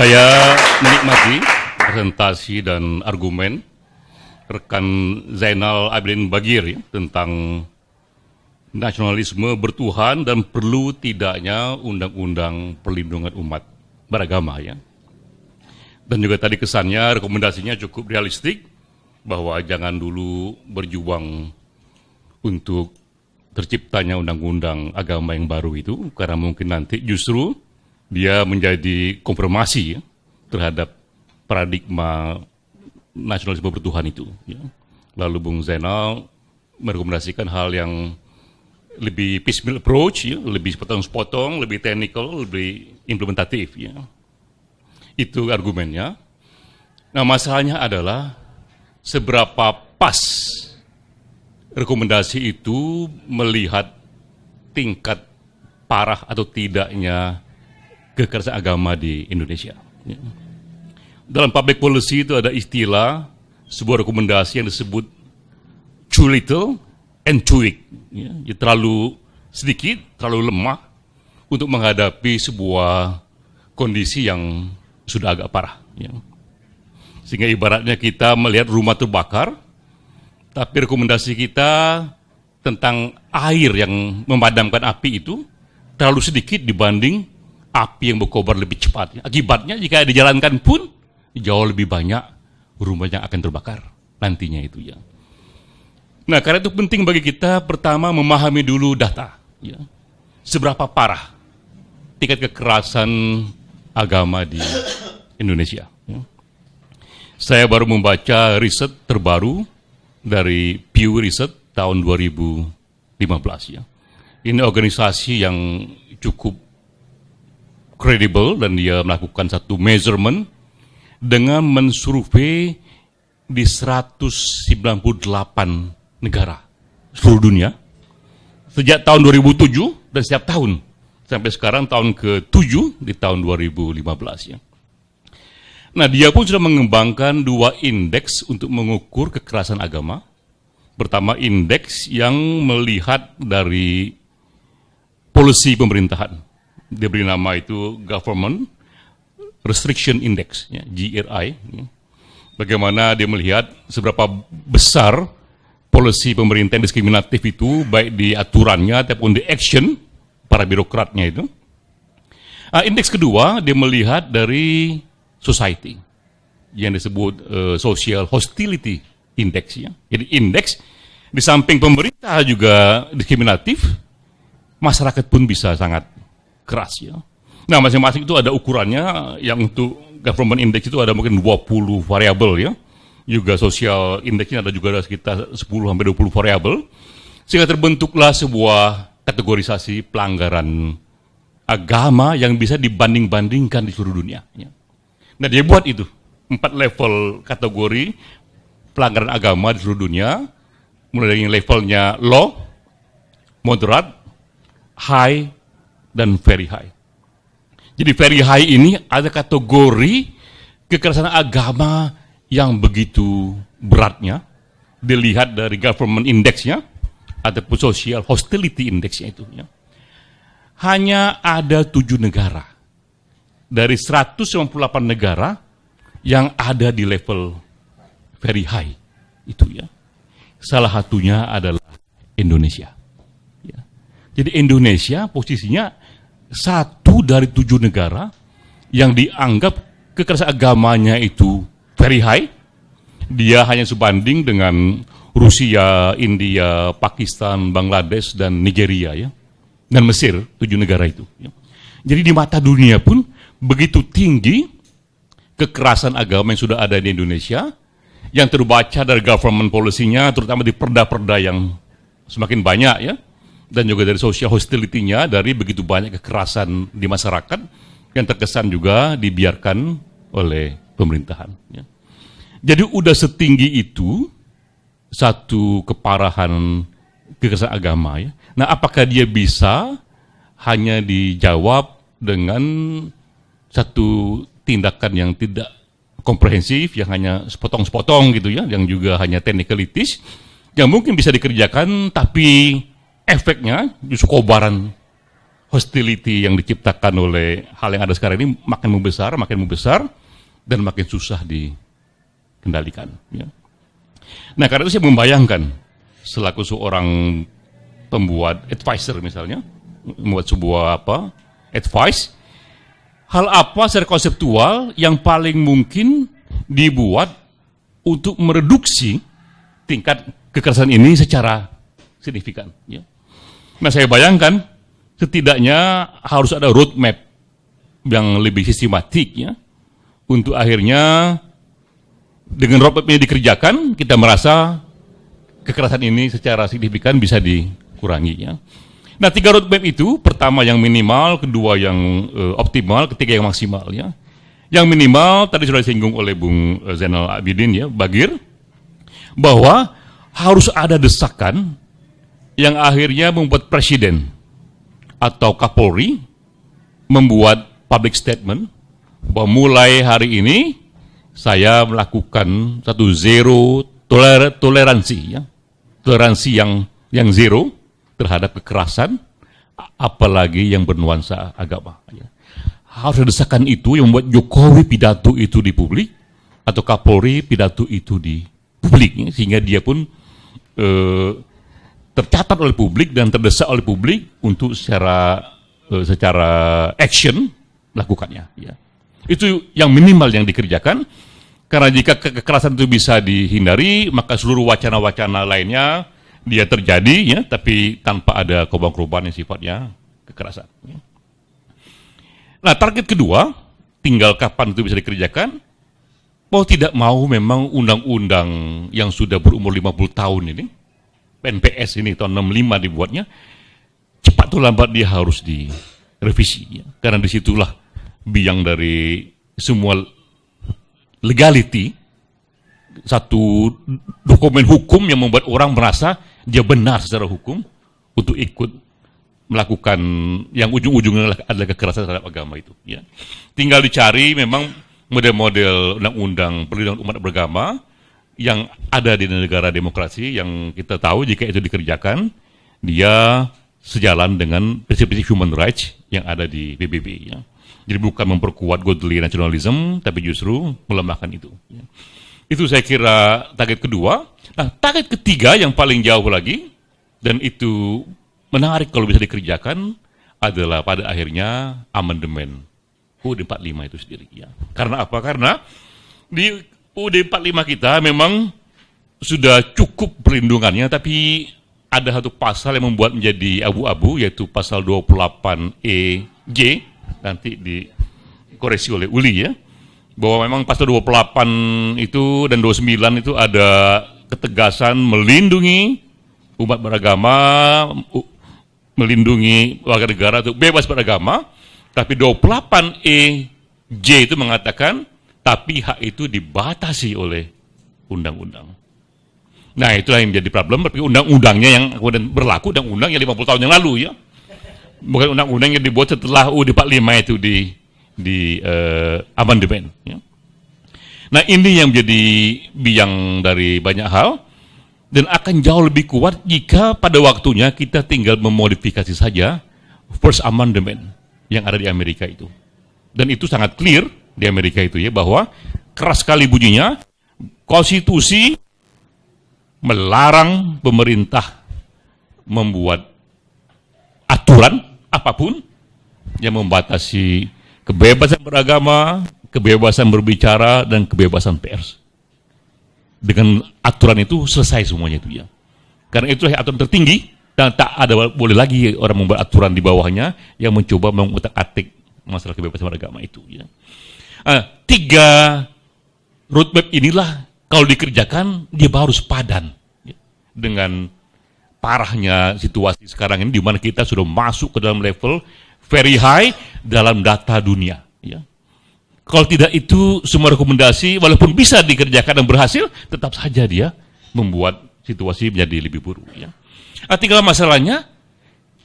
Saya menikmati presentasi dan argumen rekan Zainal Abidin Bagir tentang nasionalisme bertuhan dan perlu tidaknya undang-undang perlindungan umat beragama ya. Dan juga tadi kesannya rekomendasinya cukup realistik bahwa jangan dulu berjuang untuk terciptanya undang-undang agama yang baru itu karena mungkin nanti justru dia menjadi konfirmasi ya, terhadap paradigma nasionalisme bertuhan itu. Ya. Lalu Bung Zainal merekomendasikan hal yang lebih piecemeal approach, ya, lebih sepotong-sepotong, lebih technical, lebih implementatif. Ya. Itu argumennya. Nah masalahnya adalah seberapa pas rekomendasi itu melihat tingkat parah atau tidaknya kekerasan agama di Indonesia. Ya. Dalam public policy itu ada istilah sebuah rekomendasi yang disebut too little and too weak. Ya. Ya, terlalu sedikit, terlalu lemah untuk menghadapi sebuah kondisi yang sudah agak parah. Ya. Sehingga ibaratnya kita melihat rumah terbakar, tapi rekomendasi kita tentang air yang memadamkan api itu terlalu sedikit dibanding api yang berkobar lebih cepat. Akibatnya jika dijalankan pun jauh lebih banyak rumah yang akan terbakar nantinya itu ya. Nah karena itu penting bagi kita pertama memahami dulu data. Ya. Seberapa parah tingkat kekerasan agama di Indonesia. Ya. Saya baru membaca riset terbaru dari Pew Research tahun 2015 ya. Ini organisasi yang cukup kredibel dan dia melakukan satu measurement dengan mensurvei di 198 negara seluruh dunia sejak tahun 2007 dan setiap tahun sampai sekarang tahun ke-7 di tahun 2015 ya. Nah, dia pun sudah mengembangkan dua indeks untuk mengukur kekerasan agama. Pertama, indeks yang melihat dari polisi pemerintahan. Dia beri nama itu Government Restriction Index, ya, GRI. Ya. Bagaimana dia melihat seberapa besar polisi pemerintah yang diskriminatif itu, baik di aturannya ataupun di action para birokratnya itu. Indeks kedua, dia melihat dari society, yang disebut Social Hostility Index. Ya. Jadi indeks, di samping pemerintah juga diskriminatif, masyarakat pun bisa sangat keras ya. Nah masing-masing itu ada ukurannya, yang untuk government index itu ada mungkin 20 variabel ya. Juga social indexnya ada juga ada sekitar 10-20 variabel. Sehingga terbentuklah sebuah kategorisasi pelanggaran agama yang bisa dibanding-bandingkan di seluruh dunia. Ya. Nah dia buat itu, 4 level kategori pelanggaran agama di seluruh dunia. Mulai dari levelnya low, moderate, high, dan very high. Jadi very high ini ada kategori kekerasan agama yang begitu beratnya, dilihat dari government indexnya, ataupun social hostility indexnya itu. Ya. Hanya ada 7 negara dari 198 negara yang ada di level very high itu ya. Salah satunya adalah Indonesia. Ya. Jadi Indonesia posisinya 1 dari 7 negara yang dianggap kekerasan agamanya itu very high. Dia hanya sebanding dengan Rusia, India, Pakistan, Bangladesh, dan Nigeria ya. Dan Mesir, 7 negara itu. Ya. Jadi di mata dunia pun begitu tinggi kekerasan agama yang sudah ada di Indonesia, yang terbaca dari government policy-nya, terutama di perda-perda yang semakin banyak ya. Dan juga dari social hostility-nya, dari begitu banyak kekerasan di masyarakat yang terkesan juga dibiarkan oleh pemerintahan. Ya. Jadi udah setinggi itu satu keparahan kekerasan agama. Ya. Nah apakah dia bisa hanya dijawab dengan satu tindakan yang tidak komprehensif, yang hanya sepotong-sepotong gitu ya, yang juga hanya technicalities, yang mungkin bisa dikerjakan tapi efeknya justru kobaran hostility yang diciptakan oleh hal yang ada sekarang ini makin membesar, dan makin susah dikendalikan. Ya. Nah, karena itu saya membayangkan selaku seorang pembuat advisor misalnya, membuat sebuah advice, hal apa secara konseptual yang paling mungkin dibuat untuk mereduksi tingkat kekerasan ini secara signifikan. Ya. Nah, saya bayangkan setidaknya harus ada roadmap yang lebih sistematik ya, untuk akhirnya dengan roadmap ini dikerjakan, kita merasa kekerasan ini secara signifikan bisa dikurangi. Ya. Nah, 3 roadmap itu, pertama yang minimal, kedua yang optimal, ketiga yang maksimal. Ya. Yang minimal, tadi sudah disinggung oleh Bung Zainal Abidin, ya, Bagir, bahwa harus ada desakan yang akhirnya membuat presiden atau Kapolri membuat public statement bahwa mulai hari ini saya melakukan satu zero toleransi, ya, toleransi yang zero terhadap kekerasan, apalagi yang bernuansa agama. Ya. Harus ada desakan itu yang membuat Jokowi pidato itu di publik atau Kapolri pidato itu di publik, ya, sehingga dia pun tercatat oleh publik dan terdesak oleh publik untuk secara action lakukannya. Ya. Itu yang minimal yang dikerjakan, karena jika kekerasan itu bisa dihindari, maka seluruh wacana-wacana lainnya dia terjadi, ya, tapi tanpa ada korban-korban yang sifatnya kekerasan. Ya. Nah, target kedua, tinggal kapan itu bisa dikerjakan, mau tidak mau memang undang-undang yang sudah berumur 50 tahun ini, PNPS ini tahun 65 dibuatnya, cepat atau lambat dia harus direvisi. Ya. Karena disitulah biang dari semua legality, satu dokumen hukum yang membuat orang merasa dia benar secara hukum untuk ikut melakukan yang ujung-ujungnya adalah kekerasan terhadap agama itu. Ya. Tinggal dicari memang model-model undang-undang perlindungan umat beragama yang ada di negara demokrasi yang kita tahu jika itu dikerjakan, dia sejalan dengan prinsip-prinsip human rights yang ada di PBB. Ya. Jadi bukan memperkuat godly nationalism, tapi justru melemahkan itu. Ya. Itu saya kira target kedua. Nah, target ketiga yang paling jauh lagi, dan itu menarik kalau bisa dikerjakan, adalah pada akhirnya amandemen UUD 45 itu sendiri. Ya. Karena apa? Karena di UUD 45 kita memang sudah cukup perlindungannya, tapi ada satu pasal yang membuat menjadi abu-abu, yaitu pasal 28EJ, nanti dikoreksi oleh Uli, ya, bahwa memang pasal 28 itu dan 29 itu ada ketegasan melindungi umat beragama, melindungi warga negara untuk bebas beragama, tapi 28EJ itu mengatakan tapi hak itu dibatasi oleh undang-undang. Nah, itulah yang menjadi problem, tapi undang-undangnya yang kemudian berlaku, undang-undang yang 50 tahun yang lalu, ya. Bukan undang-undang yang dibuat setelah UUD 45 itu di amandemen. Ya. Nah, ini yang menjadi biang dari banyak hal, dan akan jauh lebih kuat jika pada waktunya kita tinggal memodifikasi saja First Amendment yang ada di Amerika itu. Dan itu sangat clear di Amerika itu, ya, bahwa keras sekali bunyinya, konstitusi melarang pemerintah membuat aturan apapun yang membatasi kebebasan beragama, kebebasan berbicara, dan kebebasan pers. Dengan aturan itu selesai semuanya itu, ya. Karena itu aturan tertinggi, dan tak ada boleh lagi orang membuat aturan di bawahnya yang mencoba mengutak-atik masalah kebebasan beragama itu, ya. 3 roadmap inilah kalau dikerjakan dia baru sepadan, ya, dengan parahnya situasi sekarang ini, di mana kita sudah masuk ke dalam level very high dalam data dunia. Ya. Kalau tidak itu, semua rekomendasi walaupun bisa dikerjakan dan berhasil, tetap saja dia membuat situasi menjadi lebih buruk. Ya. Tinggal masalahnya,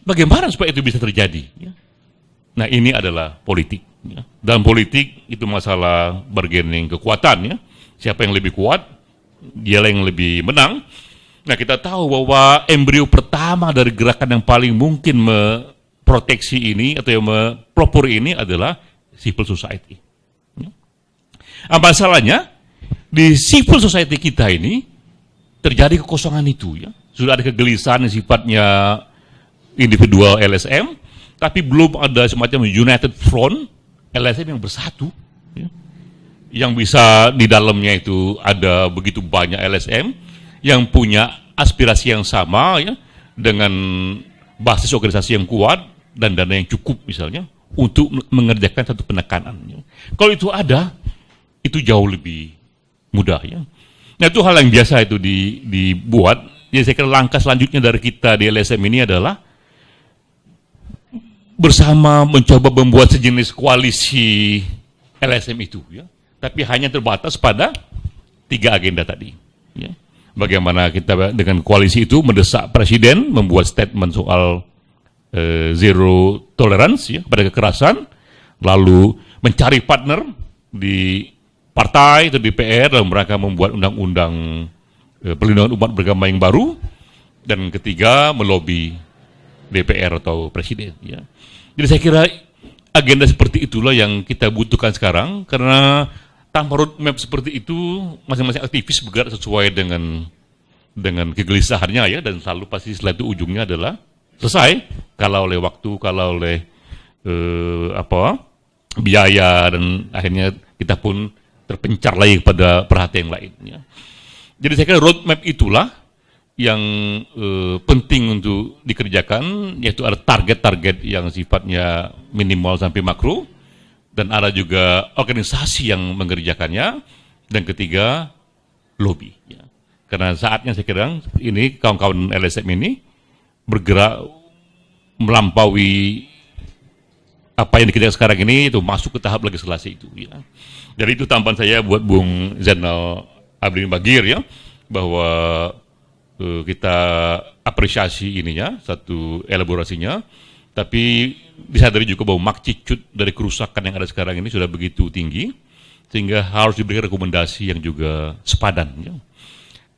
bagaimana supaya itu bisa terjadi. Ya. Nah, ini adalah politik. Ya. Dalam politik itu masalah bargaining kekuatan. Ya. Siapa yang lebih kuat, dialah yang lebih menang. Nah, kita tahu bahwa embrio pertama dari gerakan yang paling mungkin memproteksi ini atau yang mempelopori ini adalah civil society. Masalahnya di civil society kita ini terjadi kekosongan itu, ya. Sudah ada kegelisahan yang sifatnya individual LSM, tapi belum ada semacam united front LSM yang bersatu, ya. Yang bisa di dalamnya itu ada begitu banyak LSM yang punya aspirasi yang sama, ya, dengan basis organisasi yang kuat dan dana yang cukup misalnya untuk mengerjakan satu penekanan, ya. Kalau itu ada, itu jauh lebih mudah, ya. Nah, itu hal yang biasa itu dibuat. Jadi saya kira langkah selanjutnya dari kita di LSM ini adalah bersama mencoba membuat sejenis koalisi LSM itu, ya. Tapi hanya terbatas pada 3 agenda tadi, ya. Bagaimana kita dengan koalisi itu mendesak Presiden membuat statement soal zero tolerance, ya, pada kekerasan, lalu mencari partner di partai atau DPR dalam rangka membuat undang-undang perlindungan umat beragama yang baru, dan ketiga melobi DPR atau Presiden, ya. Jadi saya kira agenda seperti itulah yang kita butuhkan sekarang, karena tanpa roadmap seperti itu masing-masing aktivis bergerak sesuai dengan kegelisahannya, ya, dan selalu pasti setelah itu ujungnya adalah selesai, kalah oleh waktu, kalah oleh biaya, dan akhirnya kita pun terpencar lagi pada perhatian lainnya. Jadi saya kira roadmap itulah yang penting untuk dikerjakan, yaitu ada target-target yang sifatnya minimal sampai makro, dan ada juga organisasi yang mengerjakannya, dan ketiga lobby, ya. Karena saatnya saya kira ini kawan-kawan LSM ini bergerak melampaui apa yang dikerjakan sekarang ini, itu masuk ke tahap legislasi itu, ya. Jadi itu tambahan saya buat Bung Zainal Abidin Bagir, ya, bahwa kita apresiasi ininya, satu elaborasinya, tapi disadari juga bahwa magnitude dari kerusakan yang ada sekarang ini sudah begitu tinggi, sehingga harus diberikan rekomendasi yang juga sepadan, ya.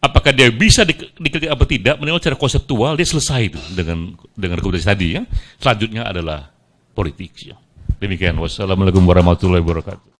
Apakah dia bisa dikerjakan apa tidak, menurut secara konseptual dia selesai itu dengan rekomendasi tadi, ya. Selanjutnya adalah politik, ya. Demikian, wassalamualaikum warahmatullahi wabarakatuh.